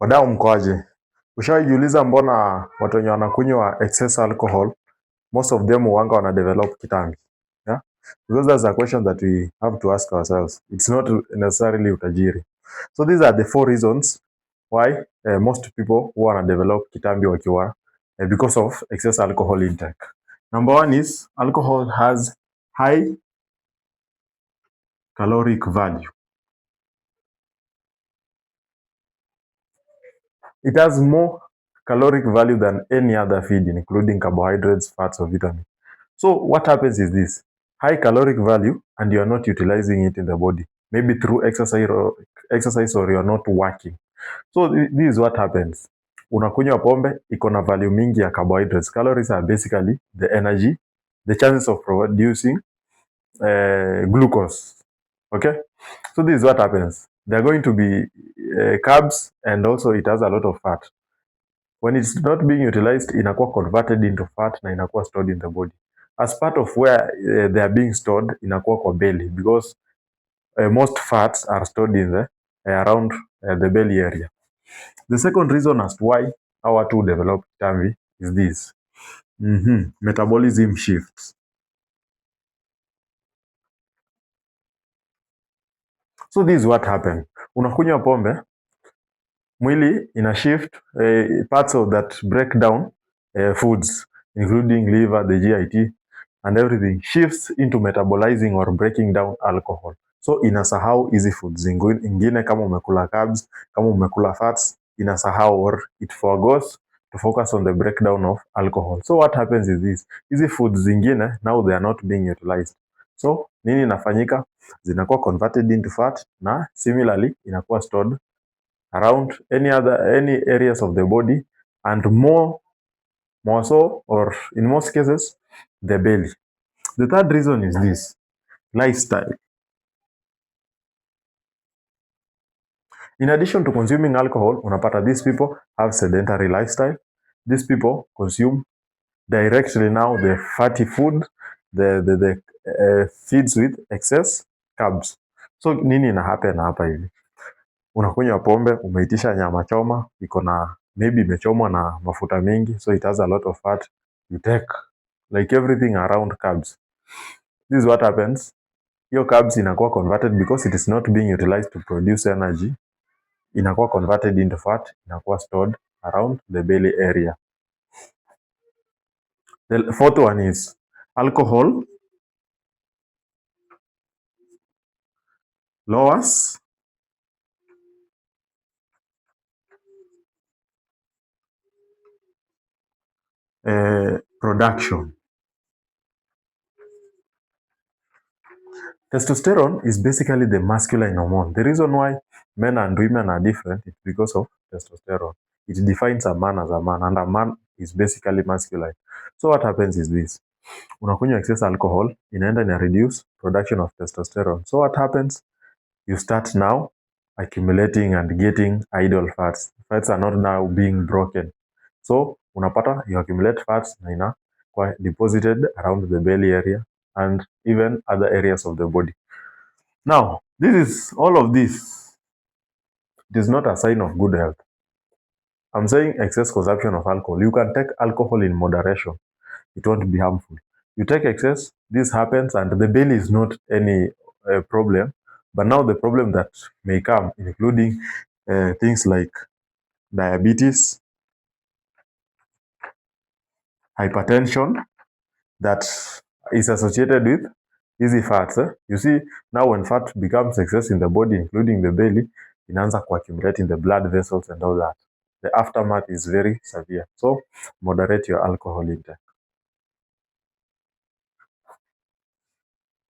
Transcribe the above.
Wadau mkoaje? Ushawajiuliza mbona watu wenye wanakunywa excess alcohol, most of them huanga wana develop kitambi? Yeah? Because that's a question that we have to ask ourselves. It's not necessarily utajiri. So these are the 4 reasons why most people who wanna develop kitambi wakiwa because of excess alcohol intake. Number 1 is alcohol has high caloric value. It has more caloric value than any other feed, including carbohydrates, fats, or vitamins. So what happens is this: high caloric value, and you are not utilizing it in the body, maybe through exercise or you are not working. So this is what happens. Unakunywa pombe iko na value mingi ya carbohydrates. Calories are basically the energy, the chances of producing glucose. Okay, so this is what happens. There are going to be carbs, and also it has a lot of fat. When it's not being utilized, inakuwa converted into fat na inakuwa stored in the body. As part of where they are being stored, inakuwa kwa belly, because most fats are stored in the around the belly area. The second reason as to why our to develop kitambi is this: metabolism shifts. So this is what happened. Unakunywa pombe, mwili ina shift parts of that break down foods, including liver, the GIT, and everything shifts into metabolizing or breaking down alcohol. So inasahau hizi foods ingine, kama umekula carbs, kama umekula fats, inasahau or it forgoes to focus on the breakdown of alcohol. So what happens is this: hizi foods zingine now they are not being utilized. So nini inafanyika? Zinakuwa converted into fat, na similarly inakuwa stored around any areas of the body, and more so, or in most cases, the belly. The third reason is this: lifestyle. In addition to consuming alcohol, unapata these people have sedentary lifestyle. These people consume directly now the fatty food, the feeds with excess carbs. So nini ina happen hapa hivi? Unakunywa pombe, umeitisha nyama choma, iko na maybe imechomwa na mafuta mengi, so it has a lot of fat. You take like everything around carbs. This is what happens. Your carbs inakuwa converted, because it is not being utilized to produce energy. Inakuwa converted into fat, inakuwa stored around the belly area. The fourth one is alcohol lowers production. Testosterone is basically the masculine hormone. The reason why men and women are different is because of testosterone. It defines a man as a man, and a man is basically masculine. So what happens is this: unakunywa excess alcohol, inaenda ina reduce production of testosterone. So what happens? You start now accumulating and getting idle fats. Fats are not now being broken. So unapata you accumulate fats na inakuwa deposited around the belly area and even other areas of the body. Now, all of this, it is not a sign of good health. I'm saying excess consumption of alcohol. You can take alcohol in moderation. It won't be harmful. You take excess, this happens, and the belly is not any problem. But now the problem that may come, including things like diabetes, hypertension, that is associated with easy fats. You see, now when fat becomes excess in the body, including the belly, inaanza accumulate in the blood vessels and all that. The aftermath is very severe. So moderate your alcohol intake.